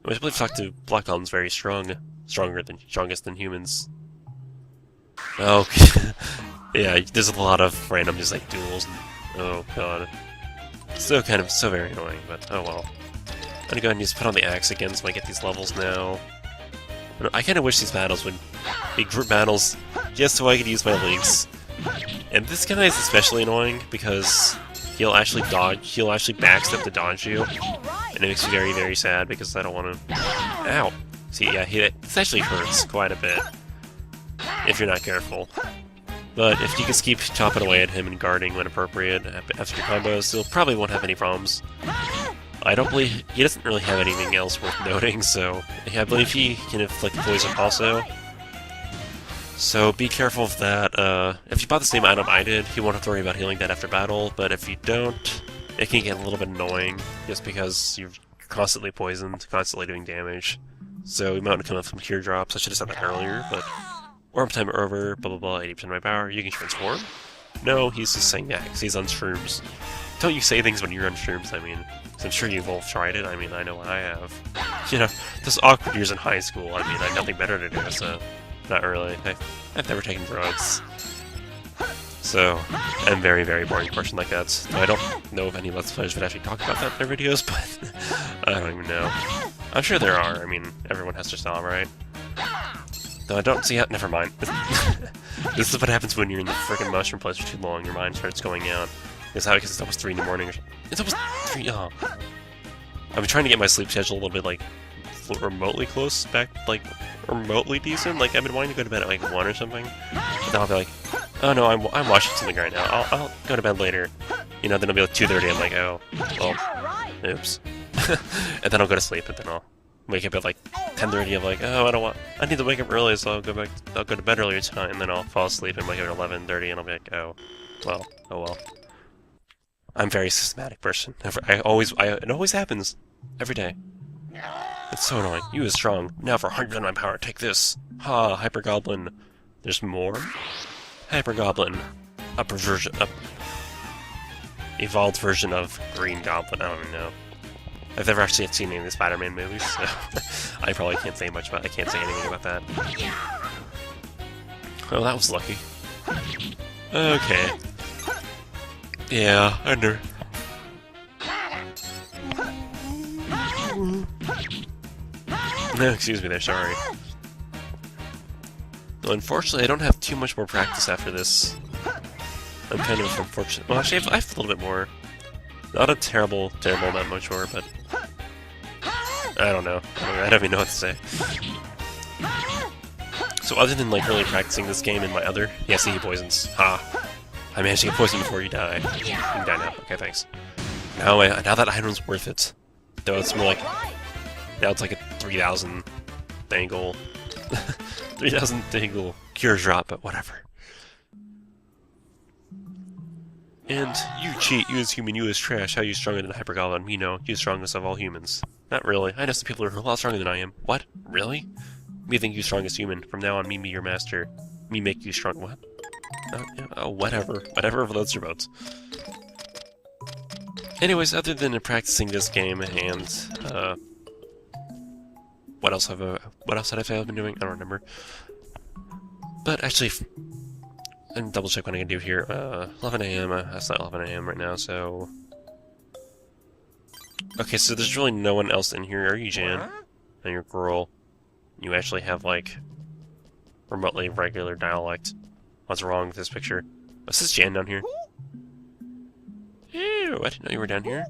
I believe talk to Black Goblins very strongest than humans. Oh, yeah, there's a lot of random just like duels. Oh god. So very annoying, but oh well. I'm gonna go ahead and just put on the axe again so I get these levels now. I kinda wish these battles would be group battles just so I could use my links. And this guy is especially annoying because he'll actually backstep to dodge you. And it makes me very, very sad because I don't want to... Ow! See, yeah, this actually hurts quite a bit if you're not careful. But if you can keep chopping away at him and guarding when appropriate after your combos, you'll probably won't have any problems. I don't believe... he doesn't really have anything else worth noting, so... yeah, I believe he can inflict poison also. So be careful of that. If you bought the same item I did, you won't have to worry about healing that after battle, but if you don't, it can get a little bit annoying, just because you're constantly poisoned, constantly doing damage. So you might want to come up with some cure drops. I should have said that earlier, but... Warm time over, blah blah blah, 80% of my power, you can transform? No, he's just saying that because he's on Shrooms. Don't you say things when you're on Shrooms, I mean. I'm sure you've all tried it, I mean, I know I have. You know, those awkward years in high school, I mean, I had nothing better to do, so... Not really. I've never taken drugs. So, I'm a very, very boring person like that. So I don't know if any Let's Players would actually talk about that in their videos, but I don't even know. I'm sure there are, I mean, everyone has their style, right? Though I don't see how- never mind. This is what happens when you're in the frickin' mushroom place for too long, your mind starts going out. Because it's almost 3 in the morning or something. It's almost 3, oh. I've been trying to get my sleep schedule a little bit, like, remotely close, remotely decent. Like, I've been wanting to go to bed at, like, 1 or something. But now I'll be like, oh no, I'm watching something right now. I'll go to bed later. You know, then it'll be like 2:30, I'm like, oh, well, oops. And then I'll go to sleep, and then I'll wake up at, like, 10:30, I'm like, oh, I need to wake up early, so I'll go to bed earlier tonight, and then I'll fall asleep and wake up at 11:30, and I'll be like, oh, well. I'm a very systematic person. It always happens. Every day. It's so annoying. You is strong. Now for 100% of my power, take this. Ha, Hyper Goblin. There's more? Hyper Goblin. Evolved version of Green Goblin. I don't even know. I've never actually seen any of the Spider-Man movies, so I probably can't say much about. I can't say anything about that. Oh, that was lucky. Okay. Yeah, under. No, excuse me there, sorry. Well, unfortunately, I don't have too much more practice after this. I'm kind of unfortunate. Well, actually, I have a little bit more. Not a terrible amount much more, but... I don't know. I don't even know what to say. So other than, like, really practicing this game in my other... Yeah, see, he poisons. Ha! I managed to get poisoned before you die. You can die now. Okay, thanks. Now that item's worth it. Though it's more like... Now it's like a 3,000 dangle. 3,000 dangle cure drop, but whatever. And you cheat, you as human, you as trash, how you stronger than Hyper Goblin? You know, you strongest of all humans. Not really. I know some people who are a lot stronger than I am. What? Really? Me think you strongest human. From now on, me be your master. Me make you strong. What? Whatever. Whatever floats your boat. Anyways, other than practicing this game and, what else had I been doing? I don't remember. But actually, and double check what I can do here. 11 AM. That's not 11 AM right now, so... Okay, so there's really no one else in here. Are you Jan? And you're girl. You actually have, like, remotely regular dialect. What's wrong with this picture? What's this Jan down here? Ew, I didn't know you were down here.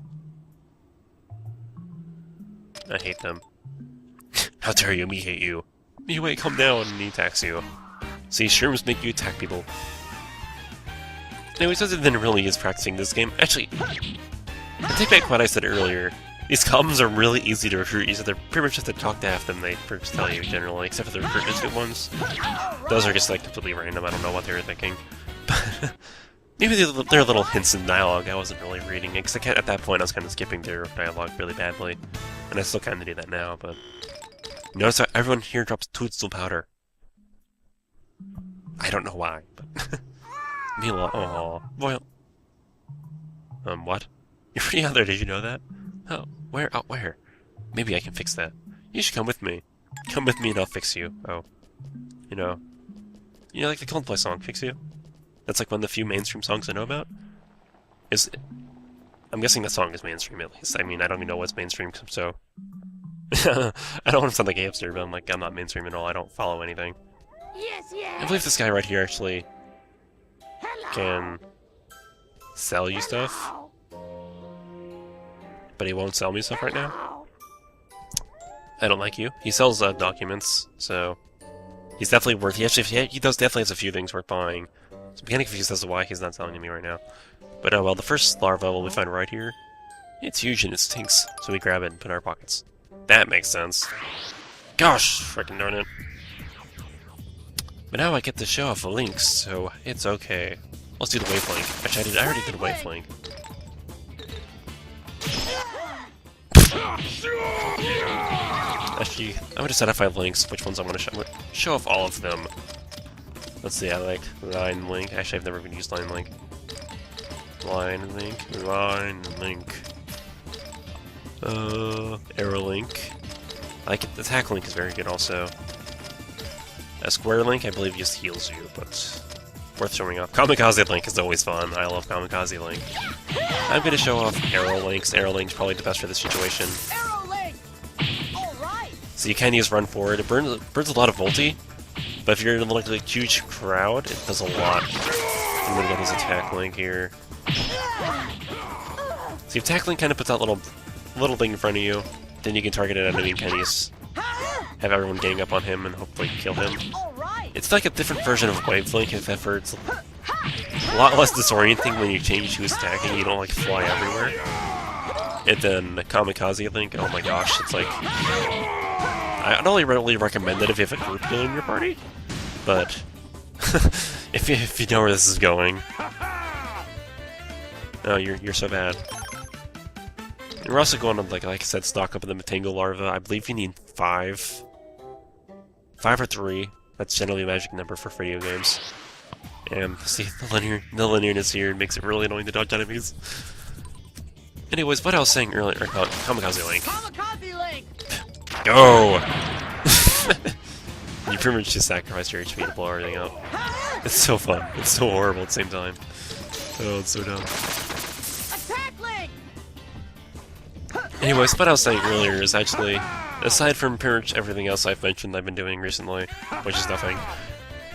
I hate them. How dare you, me hate you. Me wait, come down, and he attacks you. See, Shrooms make you attack people. Anyways, other than really is practicing this game, actually, I take back what I said earlier. These goblins are really easy to recruit. You said they're pretty much just to talk to half them, they pretty much tell you generally, except for the recruitment ones. Those are just like completely random, I don't know what they were thinking. But maybe they're little hints in dialogue, I wasn't really reading it, because at that point I was kind of skipping their dialogue really badly. And I still kind of do that now, but... Notice how everyone here drops toadstool powder. I don't know why, but... Mila, oh, well... What? You're pretty out there, did you know that? Oh, where? Oh, where? Maybe I can fix that. You should come with me. Come with me and I'll fix you. Oh. You know, like the Coldplay song, Fix You? That's like one of the few mainstream songs I know about. I'm guessing the song is mainstream at least. I mean, I don't even know what's mainstream, so... I don't want to sound like a hipster, but I'm not mainstream at all. I don't follow anything. Yes, yes. I believe this guy right here actually can sell you stuff, but he won't sell me stuff right now. I don't like you. He sells documents, so he's definitely worth. He definitely has a few things worth buying. So I'm kind of confused as to why he's not selling to me right now. But oh well, the first larva we find right here. It's huge and it stinks, so we grab it and put it in our pockets. That makes sense. Gosh, frickin' darn it. But now I get to show off the links, so it's okay. Let's do the wave link. Actually, I already did a wave link. Actually, I'm gonna set up 5 links. Which ones I'm gonna show off all of them. Let's see. I like line link. Actually, I've never even used line link. Line link. Line link. Arrow link. I like it. The attack link is very good also. A square link, I believe, just heals you, but worth showing off. Kamikaze link is always fun. I love Kamikaze link. I'm gonna show off arrow links. Arrow link's probably the best for this situation. Arrow link. All right. So you can use run forward. It burns a lot of ulti, but if you're in like a huge crowd, it does a lot. I'm gonna get his attack link here. So your attack link kind of puts that little thing in front of you. Then you can target an enemy and kind of just have everyone gang up on him and hopefully kill him. It's like a different version of Wave Link, except for it's a lot less disorienting when you change who's attacking. You don't like fly everywhere. And then the Kamikaze Link, oh my gosh, it's like... I don't really recommend it if you have a group kill in your party, but if you know where this is going. Oh, you're so bad. And we're also going to, like I said, stock up in the Matango larva. I believe you need 5. 5 or 3. That's generally a magic number for video games. And see, the linearness here makes it really annoying to dodge enemies. Anyways, what I was saying earlier about Kamikaze Link. Kamikaze link. Go! You pretty much just sacrifice your HP to blow everything up. It's so fun. It's so horrible at the same time. Oh, it's so dumb. Attack link. Anyways, what I was saying earlier is actually, aside from pretty much everything else I've mentioned I've been doing recently, which is nothing,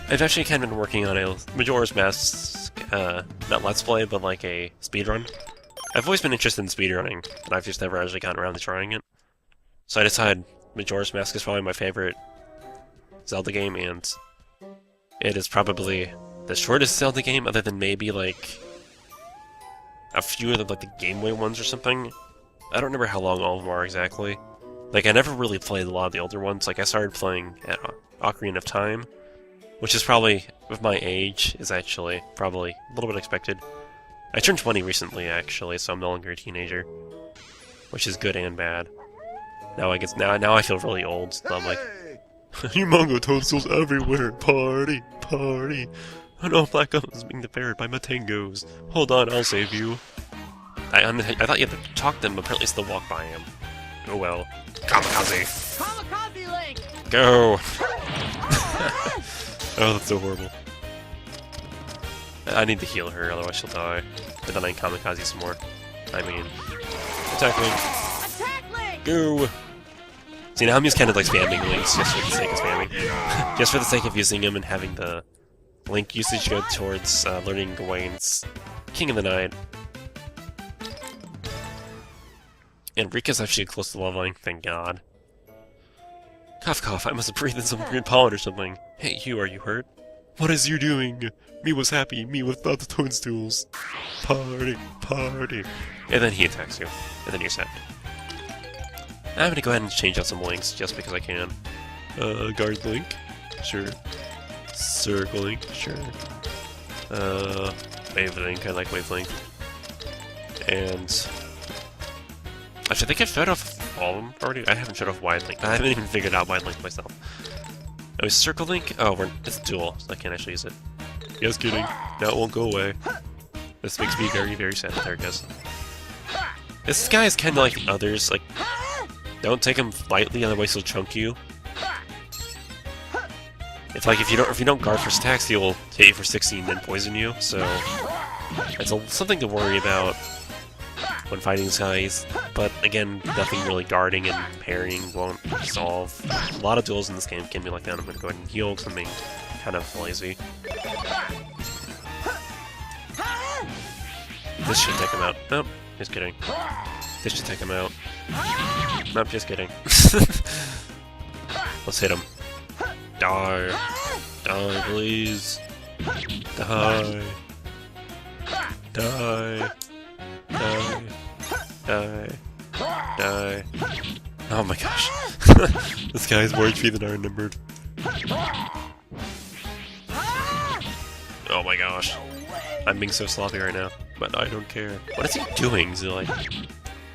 I've actually kind of been working on a Majora's Mask, not Let's Play, but like a speedrun. I've always been interested in speedrunning, but I've just never actually gotten around to trying it. So I decided Majora's Mask is probably my favorite Zelda game, and it is probably the shortest Zelda game, other than maybe like a few of the, like the Game Boy ones or something. I don't remember how long all of them are exactly. Like, I never really played a lot of the older ones. Like, I started playing at Ocarina of Time, which is probably, with my age, is actually probably a little bit expected. I turned 20 recently, actually, so I'm no longer a teenager, which is good and bad. Now I guess now I feel really old. So I'm like, you mango toadstools everywhere, party, party. I know Black Gum is being devoured by Matangos. Hold on, I'll save you. I thought you had to talk to them, but apparently still walk by him. Oh well. Kamikaze! Kamikaze link. Go! Oh, that's so horrible. I need to heal her, otherwise she'll die. But then I can Kamikaze some more. I mean... Attack Link! Attack link. Go! See, now I'm just kind of like spamming links just for the sake of spamming. Just for the sake of using them and having the link usage go towards learning Gawain's King of the Night. And Rika's actually close to leveling, thank God. Cough cough, I must have breathed in some green pollen or something. Hey you, are you hurt? What is you doing? Me was happy, me without the toadstools. Party, party. And then he attacks you, and then you're sad. I'm gonna go ahead and change out some links, just because I can. Guard link? Sure. Circle link? Sure. Wave link, I like wave link. And... actually, I think I've showed off all of them already. I haven't showed off wide link. I haven't even figured out wide link myself. Oh, is circle link? Oh, it's dual, so I can't actually use it. Just kidding. Now it won't go away. This makes me very, very sad. There it goes. This guy is kind of like the others. Like, Don't take him lightly, otherwise he'll chunk you. If you don't guard for stacks, he'll hit you for 16 and then poison you. So it's something to worry about when fighting these guys. But again, nothing really guarding and parrying won't solve. A lot of duels in this game can be like that. I'm gonna go ahead and heal because I'm being kind of lazy. This should take him out. Nope, just kidding. This should take him out. Nope, just kidding. Let's hit him. Die. Die, please. Die. Die. Die. Die. Die. Oh my gosh. This guy's more HP than our numbered. Oh my gosh. I'm being so sloppy right now, but I don't care. What is he doing? Is he like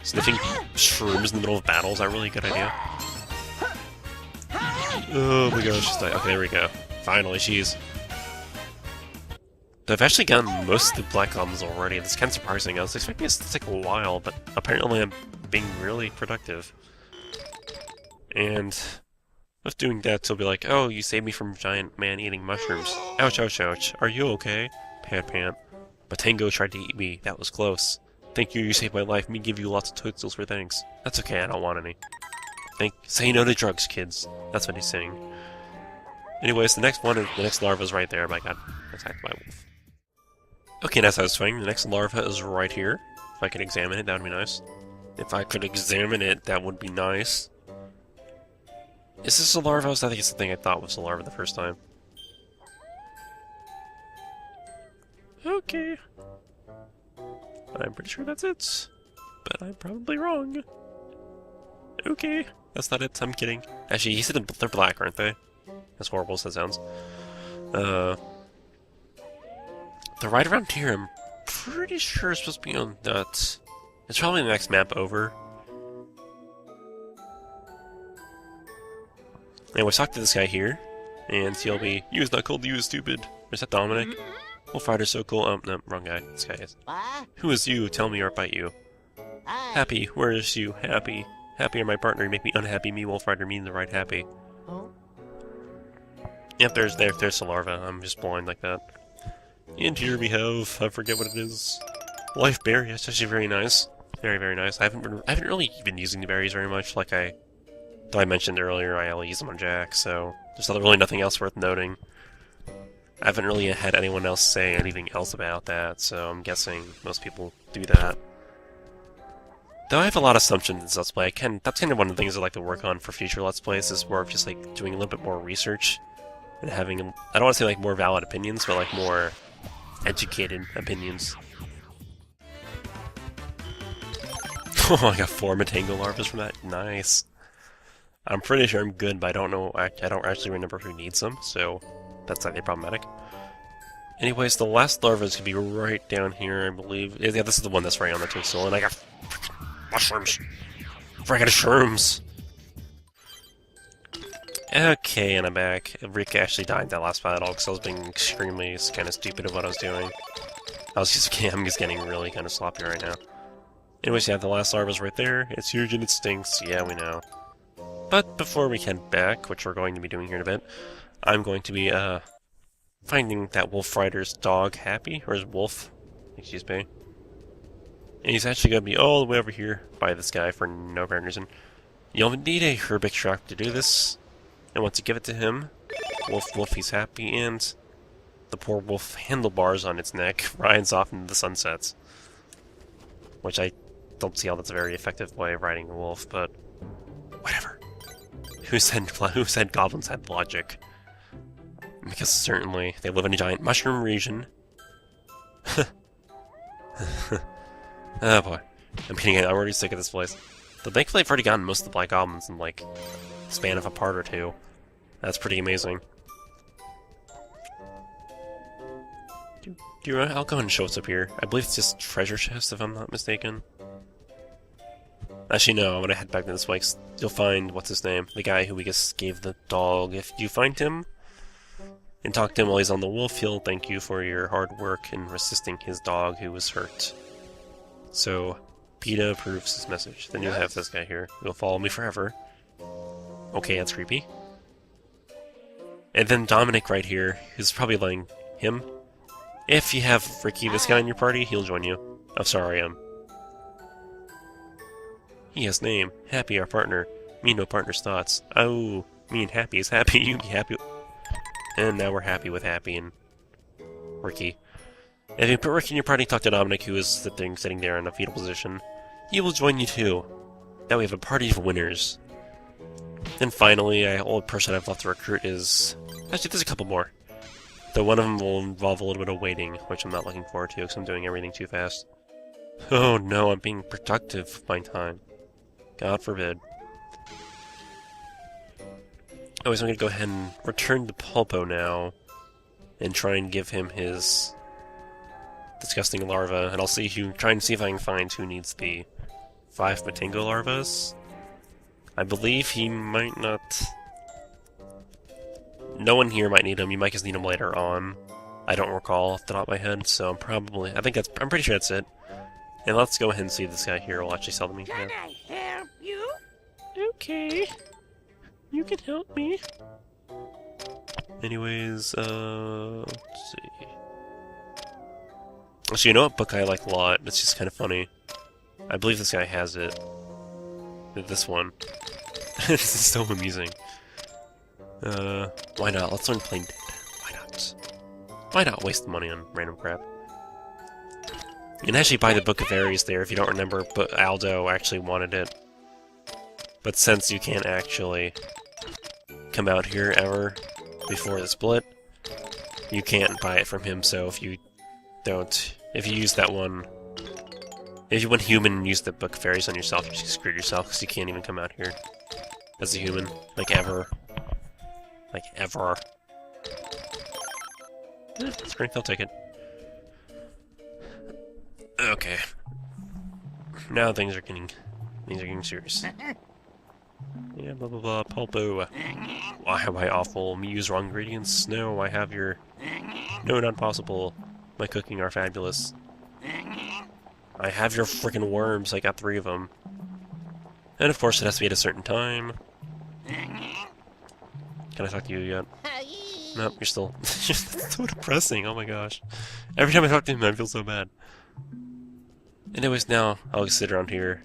sniffing shrooms in the middle of battle? Is that really a good idea? Oh my gosh, she's dying. Okay, there we go. Finally, she's... I've actually gotten most of the black goblins already. That's kind of surprising. I was expecting this to take a while, but apparently I'm being really productive. And with doing that, he'll be like, "Oh, you saved me from giant man eating mushrooms. Ouch, ouch, ouch. Are you okay?" Pant, pant. But Tango tried to eat me. That was close. Thank you, you saved my life. Me give you lots of toadstools for thanks. That's okay, I don't want any. Say no to drugs, kids. That's what he's saying. Anyways, the next larva's right there. My god, attacked by a wolf. Okay, that's how it's swinging. The next larva is right here. If I could examine it, that would be nice. If I could examine it, that would be nice. Is this a larva? I think it's the thing I thought was a larva the first time. Okay. I'm pretty sure that's it. But I'm probably wrong. Okay. That's not it, I'm kidding. Actually, he said they're black, aren't they? As horrible as that sounds. They're right around here. I'm pretty sure it's supposed to be on that. It's probably the next map over. Anyways, talk to this guy here, and he'll be, "You is not cool, you is stupid." Is that Dominic? Wolf Rider's so cool. Oh, no, wrong guy. This guy is. Who is you? Tell me or I bite you. Happy, where is you? Happy. Happy are my partner, you make me unhappy. Me, Wolf Rider, mean the right happy. Yep, there's the larva. I'm just blind like that. And here we have, I forget what it is. Life berry. That's actually very nice. Very, very nice. I haven't really been using the berries very much. Like though I mentioned earlier, I only use them on Jack, so there's really nothing else worth noting. I haven't really had anyone else say anything else about that, so I'm guessing most people do that. Though I have a lot of assumptions in this Let's Play, that's kind of one of the things I like to work on for future Let's Plays, is more of just like doing a little bit more research and having, I don't want to say like more valid opinions, but like more educated opinions. Oh, I got 4 Matango larvas from that. Nice. I'm pretty sure I'm good, but I don't know. I don't actually remember who needs them, so that's slightly problematic. Anyways, the last larva is gonna be right down here, I believe. Yeah, this is the one that's right on the toadstool, and I got mushrooms. Friggin' shrooms. Okay, and I'm back. Rick actually died in that last battle because I was being extremely kind of stupid at what I was doing. I'm just getting really kind of sloppy right now. Anyways, yeah, the last larva's right there. It's huge and it stinks. Yeah, we know. But before we head back, which we're going to be doing here in a bit, I'm going to be finding that Wolf Rider's dog Happy, or his wolf, excuse me. And he's actually going to be all the way over here by this guy for no apparent reason. You'll need a herb extract to do this. And once you give it to him, Wolf, he's happy, and the poor wolf handlebars on its neck rides off into the sunsets. Which I don't see how that's a very effective way of riding a wolf, but whatever. Who said goblins had logic? Because certainly they live in a giant mushroom region. Oh boy. I'm kidding, I'm already sick of this place. But thankfully I've already gotten most of the black goblins in like the span of a part or two. That's pretty amazing. I'll go ahead and show what's up here. I believe it's just treasure chest, if I'm not mistaken. Actually, no, I'm gonna head back to this way, 'cause you'll find, what's his name? The guy who we just gave the dog. If you find him, and talk to him while he's on the wolf, he'll thank you for your hard work in assisting his dog who was hurt. So, PETA approves this message. Then you'll have this guy here. He'll follow me forever. Okay, that's creepy. And then Dominic right here, who's probably letting him. If you have Ricky, this guy in your party, he'll join you. Oh, sorry, He has name. Happy, our partner. Me, no partner's thoughts. Oh, me and Happy is happy. You be happy. And now we're happy with Happy and Ricky. If you put Ricky in your party, talk to Dominic, who is sitting there in a fetal position. He will join you too. Now we have a party of winners. Then finally, the old person I've left to recruit is... Actually, there's a couple more. Though one of them will involve a little bit of waiting, which I'm not looking forward to, because I'm doing everything too fast. Oh no, I'm being productive with my time. God forbid. Oh, so I'm going to go ahead and return to Pulpo now, and try and give him his disgusting larva, and I'll try and see if I can find who needs the 5 Matingo larvas. I believe he might not... No one here might need them. You might just need them later on. I don't recall off the top of my head, so I'm pretty sure that's it. And let's go ahead and see if this guy here will actually sell them. Can I help you? Okay. You can help me. Anyways, let's see. Actually, you know what book I like a lot? It's just kind of funny. I believe this guy has it. This one. This is so amusing. Why not? Let's learn Plain Dead. Why not? Why not waste the money on random crap? You can actually buy the Book of Fairies there if you don't remember, but Aldo actually wanted it. But since you can't actually come out here ever before the split, you can't buy it from him, so if you use that one... If you went human and used the Book of Fairies on yourself, you just screwed yourself, because you can't even come out here as a human. Like, ever. Like, ever. It's great, I'll take it. Okay. Now things are getting serious. Yeah, blah blah blah, Pulpo. Why have I awful? Use wrong ingredients? No, I have your... No, not possible. My cooking are fabulous. I have your frickin' worms, I got 3 of them. And of course it has to be at a certain time. Can I talk to you yet? Nope, you're still... You're so depressing, oh my gosh. Every time I talk to him I feel so bad. Anyways, now I'll just sit around here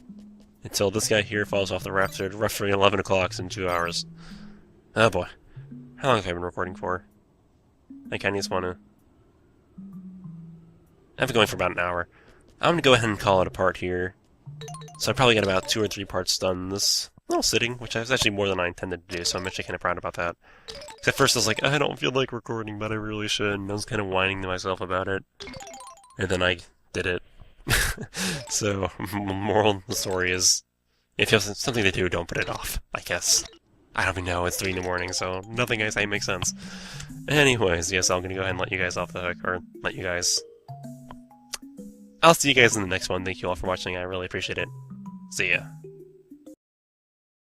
until this guy here falls off the raft at roughly 11 o'clock in 2 hours. Oh boy. How long have I been recording for? I kinda just wanna... I've been going for about an hour. I'm gonna go ahead and call it a part here. So I probably got about 2 or 3 parts done in this little sitting, which is actually more than I intended to do, so I'm actually kinda proud about that. Because at first I was like, I don't feel like recording, but I really should, and I was kinda whining to myself about it. And then I did it. So, moral of the story is, if you have something to do, don't put it off, I guess. I don't even know, it's 3 in the morning, so nothing I say makes sense. Anyways, yes, I'm gonna go ahead and let you guys off the hook, or let you guys... I'll see you guys in the next one. Thank you all for watching, I really appreciate it. See ya.